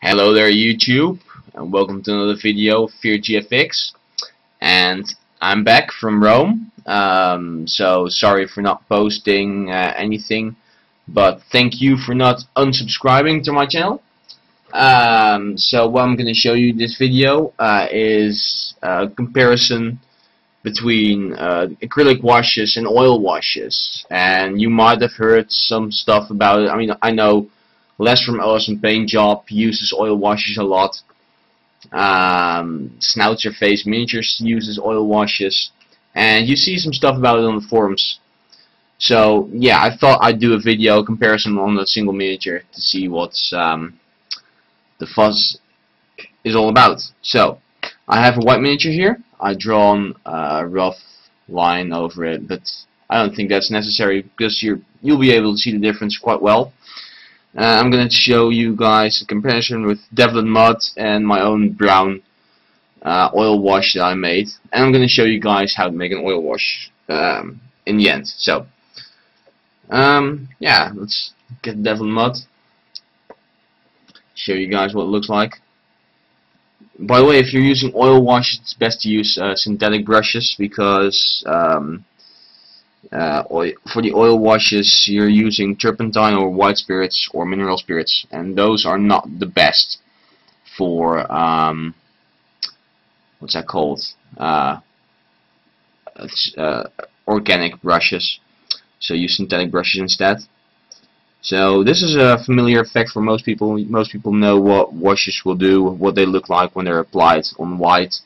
Hello there YouTube, and welcome to another video of FearGFX. And I'm back from Rome, so sorry for not posting anything, but thank you for not unsubscribing to my channel. So what I'm going to show you this video is a comparison between acrylic washes and oil washes. And you might have heard some stuff about it. I mean, I know Les from Awesome Paint Job uses oil washes a lot. Schnauzer Face Miniatures uses oil washes, and you see some stuff about it on the forums. So yeah, I thought I'd do a video comparison on a single miniature to see what's the fuzz is all about. So I have a white miniature here. I've drawn a rough line over it, but I don't think that's necessary because you'll be able to see the difference quite well. I'm going to show you guys a comparison with Devlin Mud and my own brown oil wash that I made, and I'm going to show you guys how to make an oil wash in the end. So yeah, let's get Devlin Mud, show you guys what it looks like. By the way, if you're using oil wash, it's best to use synthetic brushes because for the oil washes you're using turpentine or white spirits or mineral spirits, and those are not the best for what's that called, organic brushes. So use synthetic brushes instead. So this is a familiar effect for most people. Most people know what washes will do, what they look like when they're applied on white.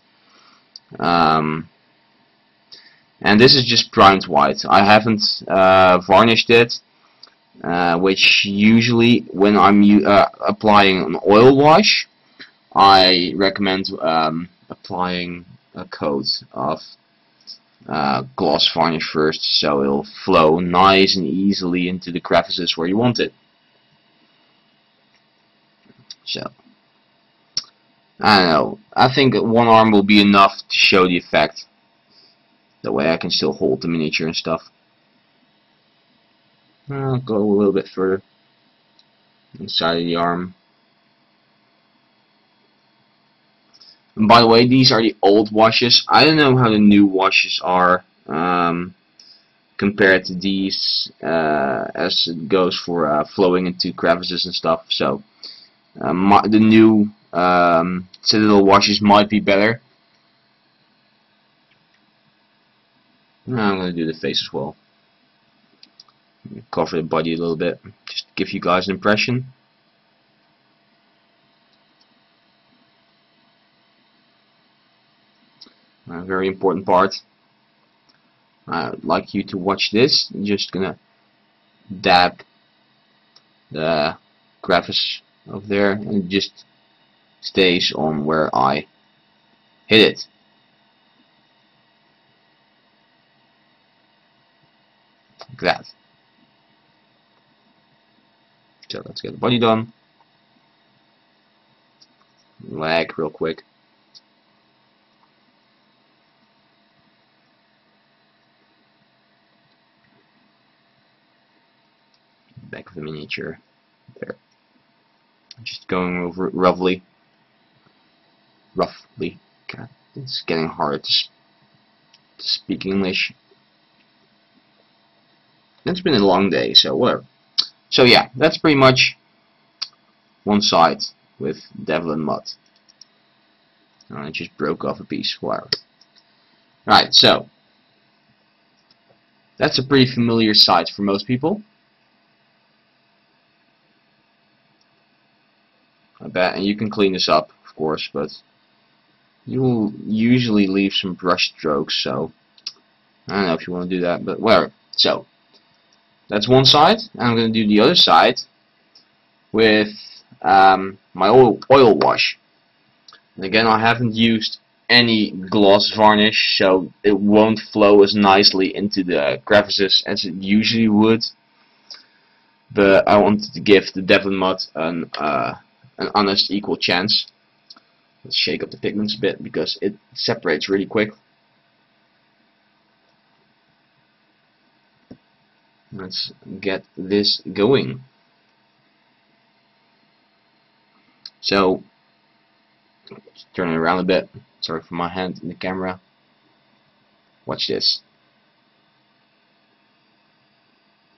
And this is just primed white. I haven't varnished it, which usually when I'm applying an oil wash, I recommend applying a coat of gloss varnish first, so it'll flow nice and easily into the crevices where you want it. So I don't know, I think one arm will be enough to show the effect. That way I can still hold the miniature and stuff. I'll go a little bit further inside of the arm. And by the way, these are the old washes. I don't know how the new washes are compared to these as it goes for flowing into crevices and stuff. So the new Citadel washes might be better. Now I'm going to do the face as well. Cover the body a little bit, just to give you guys an impression. A very important part. I'd like you to watch this. I'm just gonna dab the crevice over there, and it just stays on where I hit it. Like that. So let's get the body done. Leg real quick. Back of the miniature. There. Just going over it roughly. God, it's getting harder to speak English. It's been a long day, so whatever. So yeah, that's pretty much one side with Devlin Mud. I just broke off a piece, whatever. Right, so that's a pretty familiar side for most people. I bet, and you can clean this up, of course, but you will usually leave some brush strokes, so I don't know if you want to do that, but whatever. So that's one side. I'm going to do the other side with my oil wash. And again, I haven't used any gloss varnish, so it won't flow as nicely into the crevices as it usually would. But I wanted to give the Devlin Mud an honest, equal chance. Let's shake up the pigments a bit because it separates really quick. Let's get this going. So just turn it around a bit. Sorry for my hand in the camera. Watch this.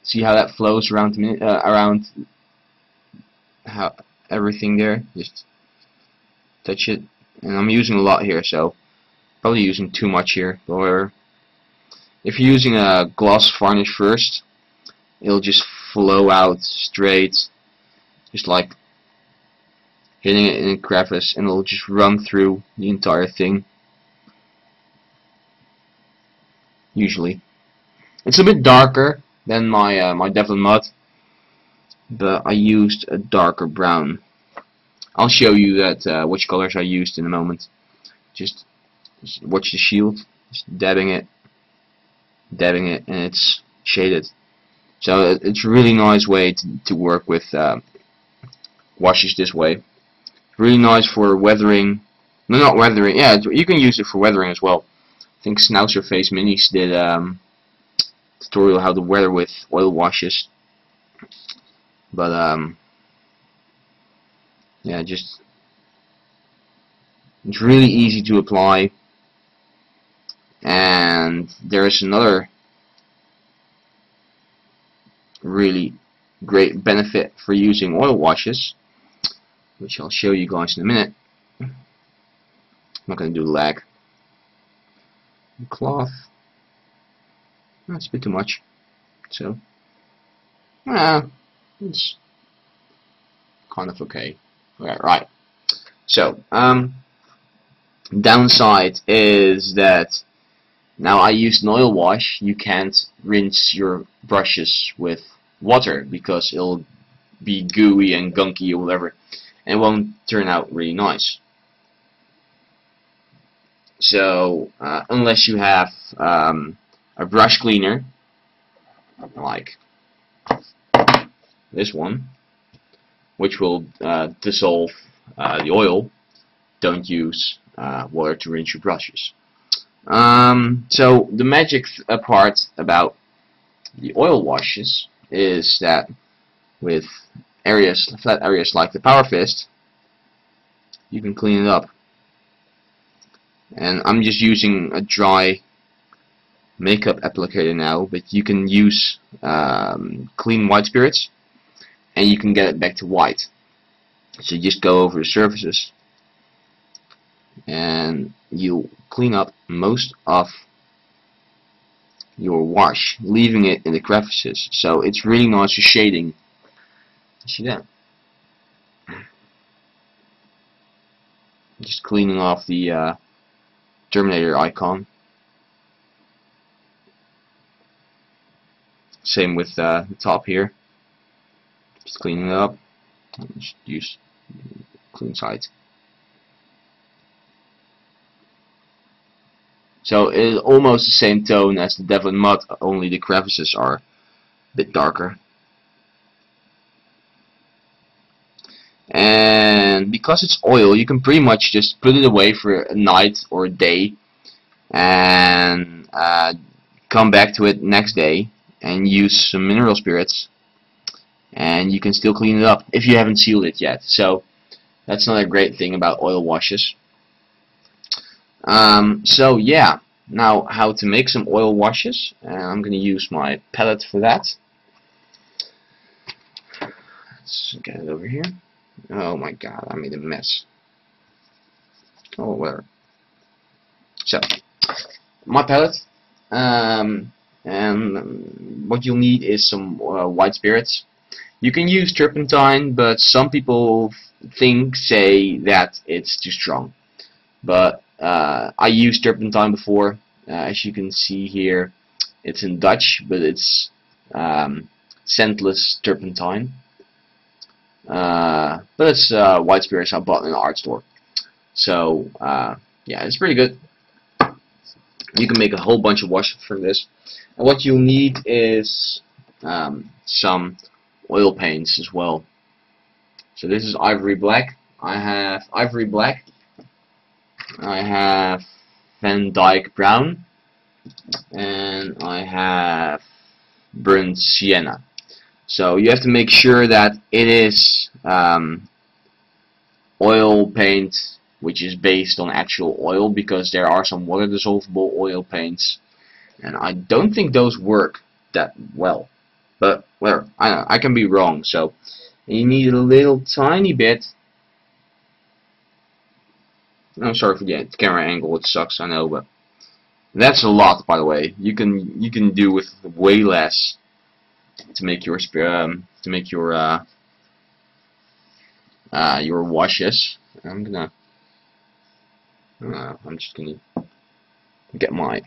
See how that flows around around how everything there. Just touch it, and I'm using a lot here, so probably using too much here. Or if you're using a gloss varnish first, it'll just flow out straight, just like hitting it in a crevice, and it'll just run through the entire thing. Usually, it's a bit darker than my my Devlin mud, but I used a darker brown. I'll show you that which colors I used in a moment. Just watch the shield, just dabbing it, and it's shaded. So it's a really nice way to work with washes this way. Really nice for weathering. No, not weathering. Yeah, you can use it for weathering as well. I think Schnauzer Face Minis did tutorial how to weather with oil washes. But yeah, just it's really easy to apply. And there's another really great benefit for using oil washes, which I'll show you guys in a minute. I'm not going to do lag. Cloth. That's a bit too much. So, it's kind of okay. Okay, right. So, downside is that now I used an oil wash. You can't rinse your brushes with water because it'll be gooey and gunky or whatever, and it won't turn out really nice. So unless you have a brush cleaner like this one, which will dissolve the oil, don't use water to rinse your brushes. So the magic part about the oil washes is that with flat areas like the Power Fist, you can clean it up. And I'm just using a dry makeup applicator now, but you can use clean white spirits and you can get it back to white. So you just go over the surfaces and you clean up most of your wash, leaving it in the crevices. So it's really nice for shading. See that? Just cleaning off the Terminator icon. Same with the top here. Just cleaning it up. Just use clean side. So it's almost the same tone as the Devlin mud, only the crevices are a bit darker. And because it's oil, you can pretty much just put it away for a night or a day and come back to it next day and use some mineral spirits, and you can still clean it up if you haven't sealed it yet. So that's another great thing about oil washes. So yeah, now how to make some oil washes. I'm going to use my palette for that. Let's get it over here. Oh my god, I made a mess. Oh, whatever. So, my palette, and what you'll need is some white spirits. You can use turpentine, but some people say that it's too strong. But I used turpentine before. As you can see here, it's in Dutch, but it's scentless turpentine. But it's white spirits I bought in an art store. So yeah, it's pretty good. You can make a whole bunch of washes from this. And what you'll need is some oil paints as well. So this is ivory black. I have ivory black. I have Van Dyke brown, and I have burnt sienna. So you have to make sure that it is oil paint which is based on actual oil, because there are some water dissolvable oil paints, and I don't think those work that well. But whatever, I can be wrong. So you need a little tiny bit. I'm sorry for the camera angle, it sucks, I know, but that's a lot, by the way. You can do with way less to make your your washes. I'm just gonna get my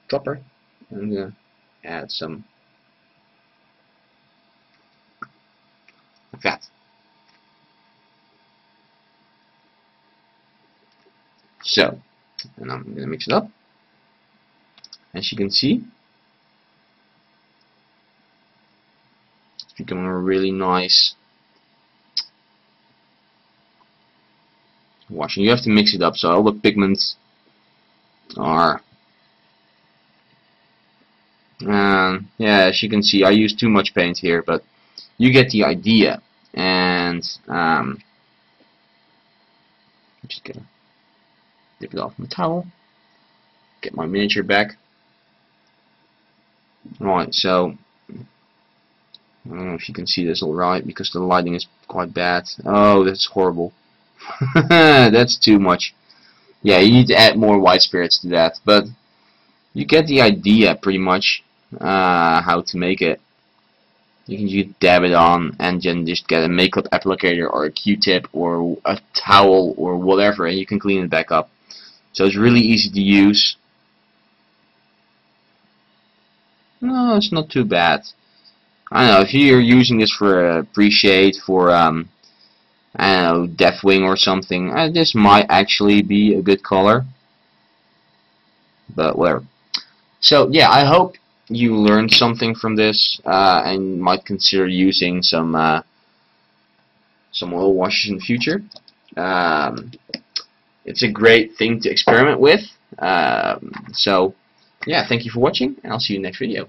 topper. I'm gonna add some like that. So, and I'm gonna mix it up. As you can see, it's becoming a really nice washing. You have to mix it up so all the pigments are. Yeah, as you can see, I use too much paint here, but you get the idea. And I'm just gonna dip it off my towel, get my miniature back. Right, so I don't know if you can see this alright because the lighting is quite bad. Oh, that's horrible. That's too much. Yeah, you need to add more white spirits to that, but you get the idea pretty much how to make it. You can just dab it on and then just get a makeup applicator or a Q-tip or a towel or whatever, and you can clean it back up. So it's really easy to use. No, it's not too bad. I don't know, if you're using this for a pre-shade, for I don't know, Deathwing or something, this might actually be a good color. But whatever. So yeah, I hope you learned something from this and might consider using some oil washes in the future. It's a great thing to experiment with. So yeah, thank you for watching, and I'll see you in the next video.